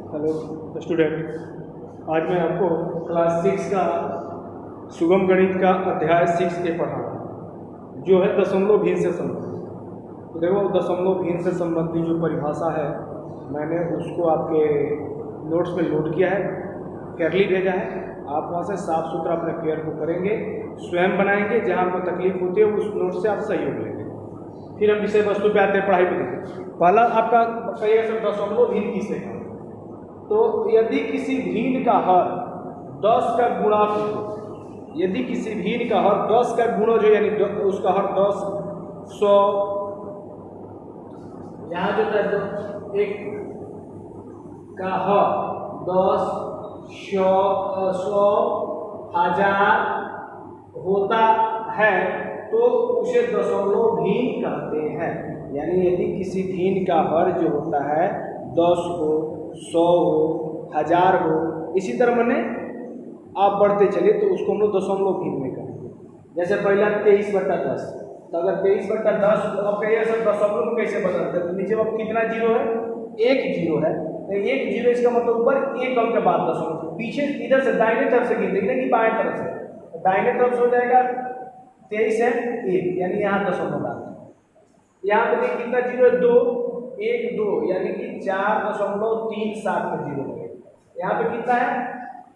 Hello student, आज मैं आपको क्लास 6 का सुगम गणित का अध्याय 6 के पढ़ा जो है दशमलव भिन्न से संबंधित। तो देखो, दशमलव भिन्न से संबंधित जो परिभाषा है मैंने उसको आपके नोट्स में लोड किया है, केयरली भेजा है। आप वहाँ से साफ सुथरा अपने केयर को करेंगे, स्वयं बनाएंगे। जहाँ आपको तकलीफ होती है उस नोट से आप सहयोग लेंगे। फिर हम विषय वस्तु पे आते हैं, पढ़ाई पे देखें। पहला आपका कहिएगा सर दशमलव भिन्न किसे है? तो यदि किसी भिन्न का हर 10 का गुणा, यदि किसी भिन्न का हर 10 का गुणज हो, यानी उसका हर 10, 100, यहाँ जो है एक का हर 10, 100, 1000 होता है तो उसे दशमलव भिन्न कहते हैं। यानी यदि किसी भिन्न का हर जो होता है 10 हो, 100 हो, 1000 हो, इसी तरह मैंने आप बढ़ते चलिए तो उसको हम लोग दशमलव भिन्न में करेंगे। जैसे पहला 23/10, तो अगर 23/10 अब कहिए सर दशमलव कैसे बदलते हैं? तो नीचे अब कितना जीरो है? एक जीरो है। तो एक जीरो, इसका मतलब ऊपर एक अंक के बाद दशमलव, पीछे इधर से दाहिने तरफ से गिनते हैं कि बाएं तरफ से। तो दाहिने तरफ से हो जाएगा 23 है 1, यानी यहाँ दशमलव डालते हैं। यहाँ पे देखिए कितना जीरो है? 2, 1, 2, यानी कि 4.37 में जीरो है। यहाँ पे कितना है?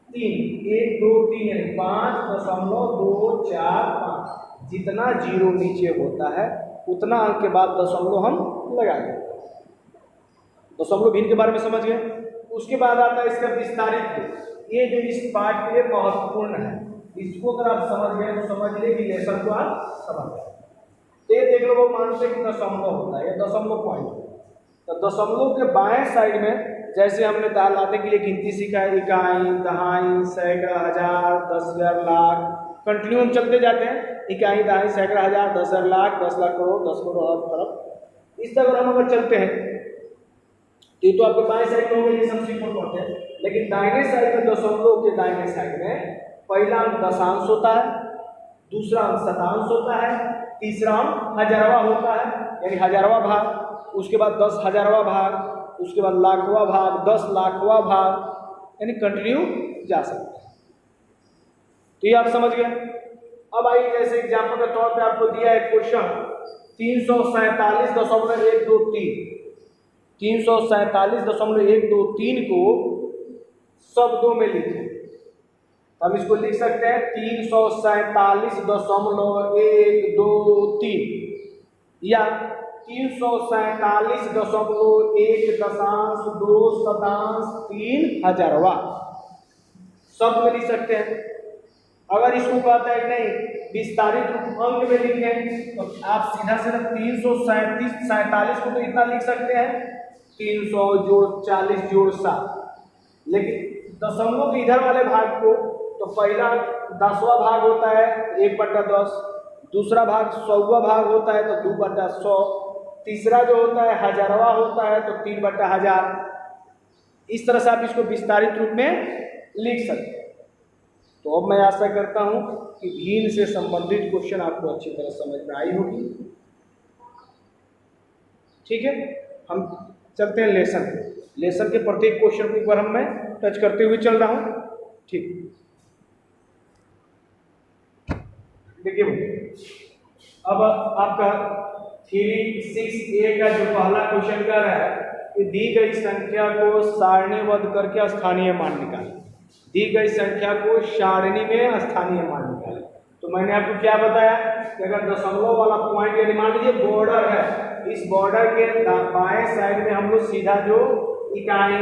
3, 1, 2, 3, यानी 5.245। जितना जीरो नीचे होता है उतना अंक के बाद दशमलव हम लगाएंगे। दशमलव भिन्न के बारे में समझ गए। उसके बाद आता है इसका विस्तारित रूप। ये जो इस पाठ के लिए महत्वपूर्ण है, इसको अगर आप समझ गए तो समझ लिए कि लेसन को आप समझ गए। ये देख लो, वो मानते हैं कि दशमलव होता है, ये दशमलव पॉइंट है। तो दशमलव के बाएं साइड में जैसे हमने दाल लाने के लिए गिनती सीखा है, इकाई, दहाई, सैकड़ा, हजार, 10,000, लाख, कंटिन्यू हम चलते जाते हैं। इकाई, दहाई, सैकड़ा, हजार, 10,000, लाख, 10 लाख करोड़, 10 करोड़, अरब। इस तरह हम अगर चलते हैं तो आपके बाएं साइड में हो गए, सब सिंपल पढ़ते हैं। लेकिन दाहिने साइड में, दशमलव के दाहिने साइड में पहला अंक दशांश होता है, दूसरा अंक शतांश होता है, तीसरा अंक हजारवा होता है, यानी हजारवा भाग, उसके बाद 10,000वां भाग, उसके बाद लाखवां भाग, 10 लाखवां भाग, यानी कंटिन्यू जा सकते हैं। तो ये आप समझ गए। अब आइए, जैसे एग्जाम्पल के तौर पे आपको दिया है क्वेश्चन 347.123, 347.123 को शब्दों में लिखें। हम इसको लिख सकते हैं 347.123 या 347.1.2 शब्द में लिख सकते हैं। अगर इसको कहता है नहीं विस्तारित रूप अंक में लिखें तो आप सीधा सिर्फ 347 को तो इतना लिख सकते हैं 300 जोड़ 40 जोड़ 7। लेकिन दशमलव के इधर वाले भाग को तो पहला 10वां भाग होता है 1/10, दूसरा भाग 100वां भाग होता है तो 2/100, तीसरा जो होता है हजारवा होता है तो 3/1000। इस तरह से आप इसको विस्तारित रूप में लिख सकते हैं। तो अब मैं आशा करता हूं कि भिन्न से संबंधित क्वेश्चन आपको अच्छी तरह समझ में आई होगी। ठीक है, हम चलते हैं लेसन के प्रत्येक क्वेश्चन को एक बार मैं टच करते हुए चल रहा हूं। ठीक, देखिए अब आपका 3-6A का जो पहला क्वेश्चन कर रहा है कि दी गई संख्या को सारणीबद्ध करके स्थानीय मान निकालें। दी गई संख्या को सारणी में स्थानीय मान निकालें। तो मैंने आपको क्या बताया कि अगर दशमलव वाला पॉइंट, यानी मान लीजिए बॉर्डर है, इस बॉर्डर के बाएं साइड में हम लोग सीधा जो इकाई,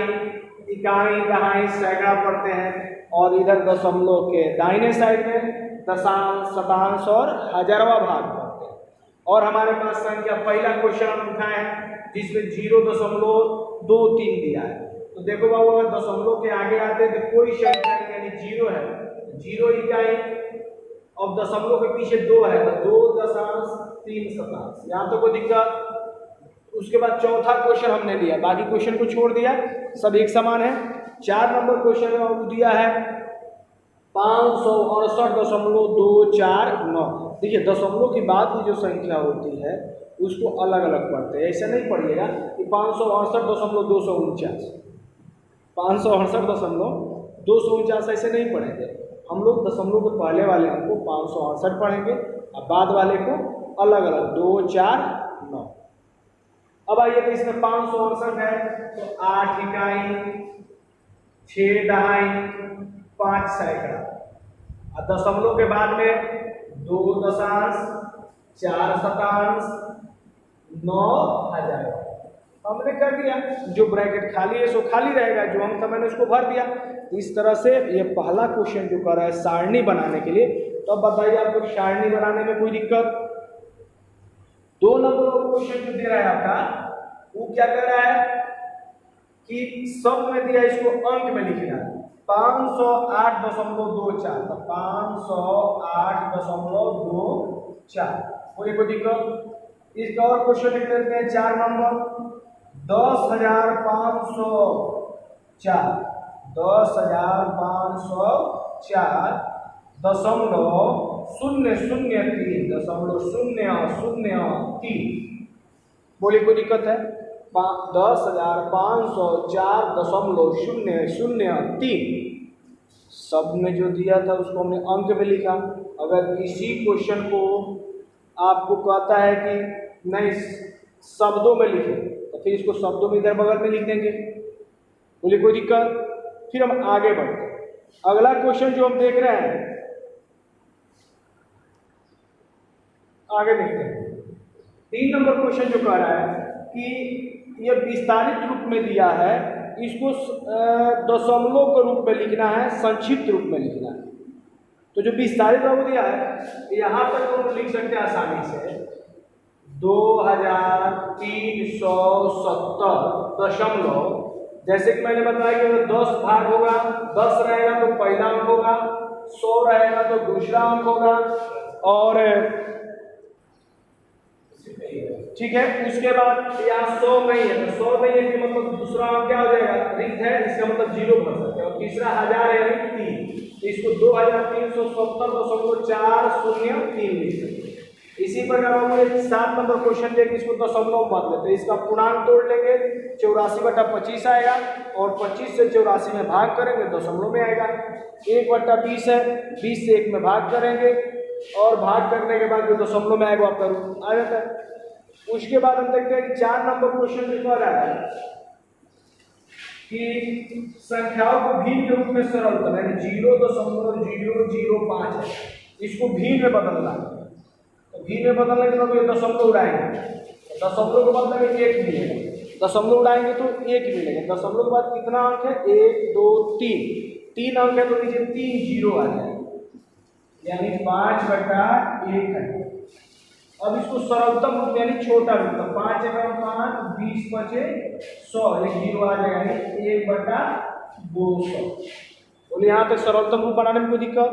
दहाई, सैकड़ा पढ़ते हैं, और इधर दशमलव के दाहिने साइड में दशांश, शतांश और हजारवा भाग पढ़ते हैं। और हमारे पास संख्या पहला क्वेश्चन हम उठाए हैं जिसमें 0.23 दिया है। तो देखो बाबू, अगर दशमलव के आगे आते हैं तो कोई संख्या यानी जीरो है, 0 इकाई, अब दशमलव के पीछे 2 है तो 2.3 शतांश, यहाँ तो कोई दिक्कत। उसके बाद चौथा क्वेश्चन हमने लिया, बाकी क्वेश्चन को छोड़ दिया, सब एक समान है। 4 नंबर क्वेश्चन में दिया है 568.249। देखिए, दशमलव की बाद की जो संख्या होती है उसको अलग अलग पढ़ते हैं, ऐसा नहीं पढ़िएगा कि 568.249। 568.249 ऐसे नहीं पढ़ेंगे हम लोग। दशमलव के पहले वाले अंक को 568 पढ़ेंगे और बाद वाले को अलग अलग 2, 4, 9। अब आइए तो इसमें 568 है तो 8 इकाई, 6 दहाई, 5 सैकड़ा और दशमलव के बाद में 2 दशांश, 4 शतांश, 9 हजार। हमने कर दिया, जो ब्रैकेट खाली है सो खाली रहेगा, जो अंक था मैंने उसको भर दिया। इस तरह से ये पहला क्वेश्चन जो कर रहा है सारणी बनाने के लिए। तो अब बताइए आपको सारणी बनाने में कोई दिक्कत? 2 नंबर का क्वेश्चन जो दे रहा है आपका वो क्या कर रहा है कि सब में दिया, इसको अंक में लिखना है 508.24। तो 508.24 कोई दिक्कत? इसका और क्वेश्चन लिख देते हैं 4 नंबर 10,504 10,504.003 बोलिए कोई दिक्कत है? 10,504.003 सब में जो दिया था उसको हमने अंक में लिखा। अगर इसी क्वेश्चन को आपको कहता है कि नहीं शब्दों में लिखे तो फिर इसको शब्दों में इधर बगल में लिख देंगे। बोलिए कोई दिक्कत? फिर हम आगे बढ़ते हैं। अगला क्वेश्चन जो हम देख रहे हैं आगे देखते हैं। 3 नंबर क्वेश्चन जो कह रहा है कि यह विस्तारित रूप में दिया है, इसको दशमलव के रूप में लिखना है, संक्षिप्त रूप में लिखना है। तो जो विस्तारित रूप दिया है यहाँ तक हम लिख सकते हैं आसानी से 2370 जैसे कि मैंने बताया कि अगर 10 भाग होगा, 10 रहेगा तो पहला अंक होगा, 100 रहेगा तो दूसरा अंक होगा, और ठीक है उसके बाद यहाँ 100 नहीं है तो 100 नहीं है कि मतलब दूसरा अंक क्या हो जाएगा? रिक्त है, इसका मतलब 0 भर सकते हैं। और तीसरा 1000 है 3, तो इसको 2370.403 लिख सकते हैं। इसी प्रकार हम 7 नंबर क्वेश्चन लेंगे, इसको दशमलव मत लेते, इसका पूर्णांक तोड़ लेंगे 84/25 आएगा और 25 से 84 में भाग करेंगे दशमलव में आएगा। 1/20 है, 20 से 1 में भाग करेंगे और भाग करने के बाद जो दशमलव में आएगा आपका रूप आ जाता है। उसके बाद हम देखते हैं कि 4 नंबर क्वेश्चन में कह रहा है कि संख्याओं को भिन्न के रूप में सरल करना है, 0.005 है, इसको भिन्न में बदलना है। तो भिन्न में बदलने के बाद ये दशमलव उड़ाएंगे, दशमलव के बदले में 1 मिलेगा, दशमलव उड़ाएंगे तो 1 मिलेगा। दशमलव के बाद कितना अंक है? 1, 2, 3 अंक है तो नीचे 3 जीरो आ जाएगा, यानी 5/1 है। अब इसको सरलतम रूप यानी छोटा रूप, 5 × 5 20 × 100, एक जीरो आ जाएगा, यानी 1/200। बोले यहाँ तक सरलतम रूप बनाने में कोई दिक्कत?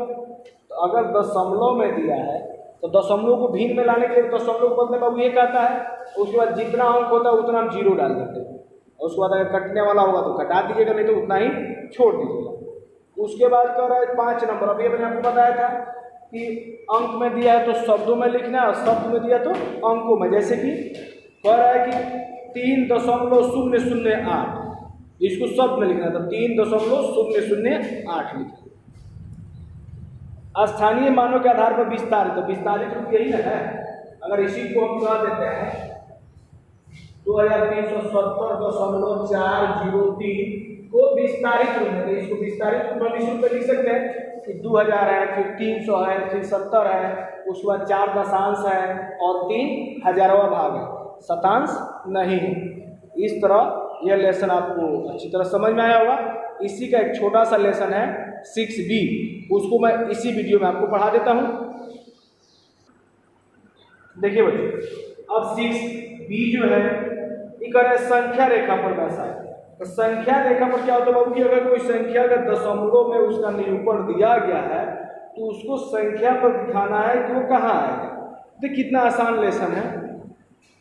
तो अगर दशमलव में दिया है तो दशमलव को भिन्न में लाने के लिए दशमलव को बदले बाबू 1 आता है, उसके बाद जितना अंक होता है उतना हम 0 डाल देते हैं, और उसके बाद अगर कटने वाला होगा तो कटा दीजिएगा, नहीं तो उतना ही छोड़ दीजिएगा। उसके बाद कह रहा है 5 नंबर, अभी मैंने आपको बताया था कि अंक में दिया है तो शब्दों में लिखना है और शब्द में दिया तो अंकों में। जैसे कि कह रहा है कि 3.008, इसको शब्द में लिखना है तो 3.008 लिखना। स्थानीय मानों के आधार पर विस्तारित, तो विस्तारित रूप यही ना है। अगर इसी को हम कह देते हैं 2370.403 को विस्तारित रूप में, तो इसको विस्तारित रूप में इस रूप में लिख सकते हैं कि 2000 है, फिर 300 है, फिर 70 है, उसके बाद 4 दशांश है और 3 हजारवां भाग है, शतांश नहीं है। इस तरह यह लेसन आपको अच्छी तरह समझ में आया होगा। इसी का एक छोटा सा लेसन है 6B, उसको मैं इसी वीडियो में आपको पढ़ा देता हूँ। देखिए बच्चों, अब 6B जो है ये कर संख्या रेखा पर बैठा है। तो संख्या रेखा पर क्या होता है बाबू कि अगर कोई संख्या का दशमलव में उसका निरूपण दिया गया है तो उसको संख्या पर दिखाना है कि वो कहाँ आएगा। तो कितना आसान लेसन है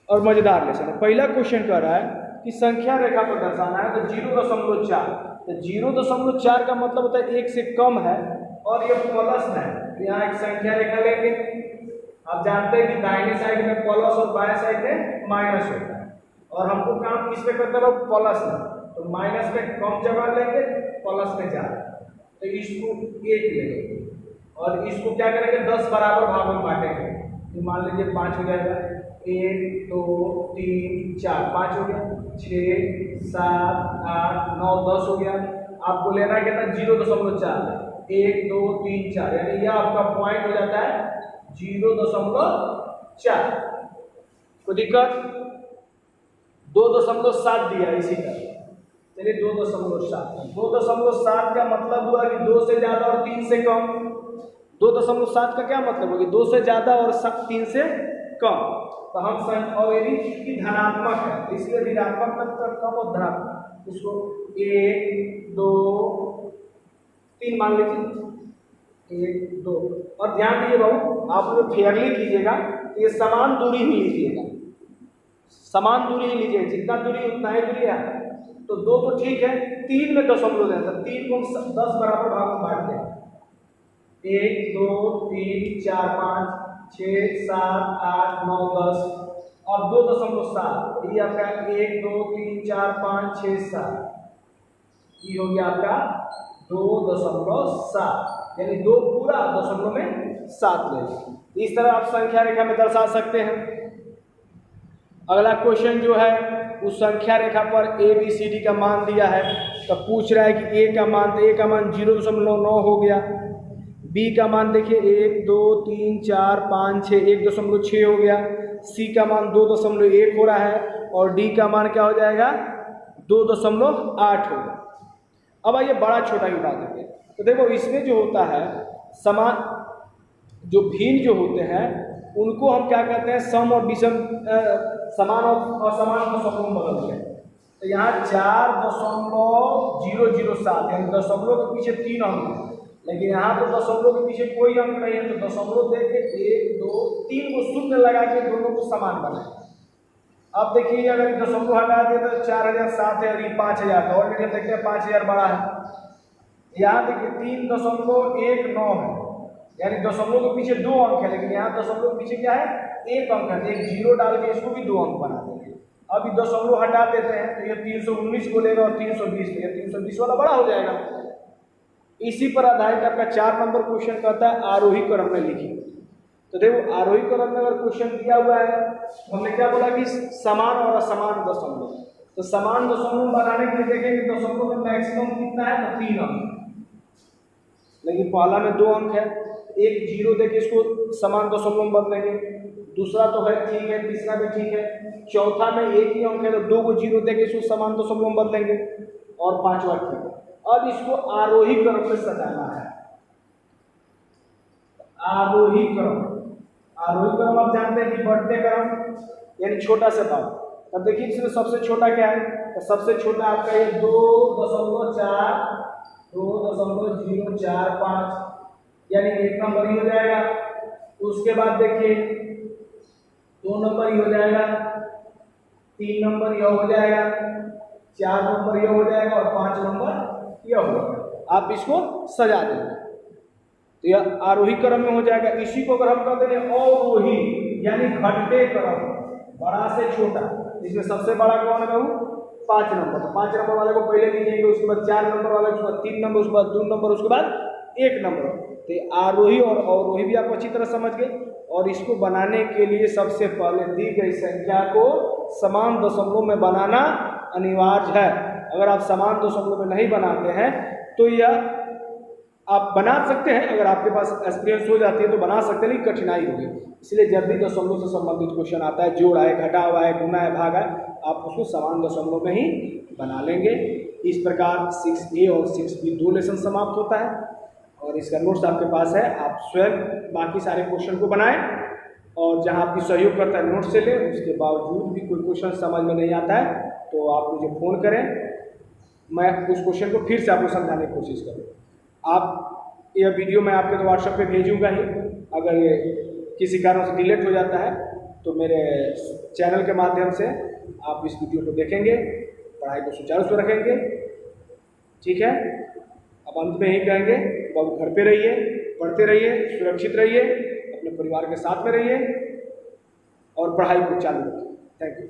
और मजेदार लेसन है। पहला क्वेश्चन कर रहा है कि संख्या रेखा पर दर्शाना है तो 0.4, तो 0.4 का मतलब होता है 1 से कम है और ये प्लस है, यहाँ एक संख्या रेखा लेंगे। आप जानते हैं कि दाहिने साइड में प्लस और बाएं साइड में माइनस होता है, और हमको काम किस पे करते रहो? प्लस में। तो तो माइनस में कम जगह लेंगे, प्लस में ज़्यादा, तो इसको 1 लेंगे और इसको क्या करेंगे 10 बराबर भागों में बांटेंगे। तो मान लीजिए 5 हो जाएगा, 1 2 3 4, 5 हो गया, 6 7 8 9 10 हो गया। आपको लेना है कितना 0.4, 1 2 3 4, यानी यह आपका पॉइंट हो जाता है 0.4। कोई दिक्कत? 2.7 दिया इसी का, चलिए 2.7 का मतलब हुआ कि 2 से ज़्यादा और 3 से कम। 2.7 का क्या मतलब होगा? 2 से ज़्यादा और 3 से कम। तो हम और यदि धनात्मक है इसलिए ऋणात्मक तक कम और धनात्मक, इसको 1 2 3 मान लीजिए, 1 2। और ध्यान दीजिए बाबू, आप लोग फेयरली कीजिएगा, ये समान दूरी ही लीजिएगा, समान दूरी ही लीजिए, जितना दूरी उतना ही दूरी है। तो 2 तो ठीक है, 3 में दशमलव लेना, 3 को 10 बराबर भाग में बांट दें, 1 2 3 4 5 6 7 8 9 10 और 2.7, ये आपका 1 2 3 4 5 6 7, ये हो गया आपका 2.7, यानी 2 पूरा दशमलव में 7 ले लें। इस तरह आप संख्या रेखा में दर्शा सकते हैं। अगला क्वेश्चन जो है उस संख्या रेखा पर ABCD का मान दिया है, तो पूछ रहा है कि A का मान, तो A का मान 0.9 हो गया, B का मान देखिए 1 2 3 4 5 6, 1.6 हो गया, C का मान 2.1 हो रहा है और D का मान क्या हो जाएगा 2.8 होगा। अब आइए बड़ा छोटा की बात करते हैं। तो देखो इसमें जो होता है समान, जो भिन्न जो होते हैं उनको हम क्या कहते हैं सम और विषम, समान और असमान दशमलव में बदलते हैं। तो यहाँ 4.007 यानी दशमलव के पीछे 3 अंक है, लेकिन यहाँ तो दशमलव के पीछे कोई अंक नहीं है, तो दशमलव दे के 1 2 3 को शून्य लगा के दोनों को समान बनाए। अब देखिए अगर दशमलव हटा दिए तो 4007 है और ये 5000, तो ऑलरेडी देखते हैं 5000 बड़ा है। यहाँ देखिए 3.19 है, यानी दशमलव के पीछे 2 अंक है, लेकिन यहाँ दशमलव के पीछे क्या है 1 अंक है, एक 0 डाल के इसको भी 2 अंक बना देंगे। अब ये दशमलव हटा देते हैं तो ये 319 को लेगा और 320 लेगा, 320 वाला बड़ा हो जाएगा। इसी पर आधारित आपका 4 नंबर क्वेश्चन कहता है आरोही क्रम में लिखिए। तो देखो आरोही क्रम में अगर क्वेश्चन दिया हुआ है तो हमने क्या बोला कि समान और असमान दशमलव, तो समान दशमलव बनाने के लिए देखेंगे दशमलव में मैक्सिमम कितना है तो 3 अंक, लेकिन पहला में 2 अंक है, एक 0 देके इसको समान दशमलव में बदलेंगे, दूसरा तो है ठीक है, तीसरा भी ठीक है, चौथा में 1 ही अंक है तो 2 को 0 देके इसको समान दशमलव में बदलेंगे और 5वां ठीक है। अब इसको आरोही क्रम में सजाना है। आरोही क्रम, आरोही क्रम आप जानते हैं कि बढ़ते क्रम यानी छोटा से बड़ा। अब देखिए इसमें सबसे छोटा क्या है, तो सबसे छोटा आपका ये 2.045 यानी 1 नंबर ही हो जाएगा। उसके बाद देखिए 2 नंबर ही हो जाएगा, 3 नंबर यह हो जाएगा, 4 नंबर यह हो जाएगा और 5 नंबर यह हो जाएगा। आप इसको सजा देंगे तो यह आरोही क्रम में हो जाएगा। इसी को अगर हम कहते हैं अवरोही यानी घटते क्रम, बड़ा से छोटा, इसमें सबसे बड़ा कौन है 5 नंबर, तो 5 नंबर वाले को पहले लीजिएंगे, उसके बाद 4 नंबर वाले, उसके बाद 3 नंबर, उसके बाद 2 नंबर, उसके बाद 1 नंबर। तो आरोही और अवरोही भी आप अच्छी तरह समझ गए। और इसको बनाने के लिए सबसे पहले दी गई संख्या को समान दशमलव में बनाना अनिवार्य है। अगर आप समान दशमलव में नहीं बनाते हैं तो यह आप बना सकते हैं, अगर आपके पास एक्सपीरियंस हो जाती है तो बना सकते हैं, लेकिन कठिनाई होगी। इसलिए जब भी दशमलव से संबंधित क्वेश्चन आता है, जोड़ा है, घटा हुआ है, गुना है, भागा है, आप उसको समान दशमलव में ही बना लेंगे। इस प्रकार 6A और 6B 2 लेसन समाप्त होता है और इसका नोट्स आपके पास है। आप स्वयं बाकी सारे क्वेश्चन को बनाएं और जहां आपकी सहयोग करता है नोट से लें। उसके बावजूद भी कोई क्वेश्चन समझ में नहीं आता है तो आप मुझे फ़ोन करें, मैं उस क्वेश्चन को फिर से आपको समझाने की कोशिश करूँ। आप यह वीडियो मैं आपके तो व्हाट्सएप पे भेजूंगा ही, अगर ये किसी कारण से डिलीट हो जाता है तो मेरे चैनल के माध्यम से आप इस वीडियो को देखेंगे, पढ़ाई को सुचारू से रखेंगे। ठीक है, अब अंत में यही कहेंगे, बाबू घर पे रहिए, पढ़ते रहिए, सुरक्षित रहिए, अपने परिवार के साथ में रहिए और पढ़ाई को चालू रखिए। Thank you.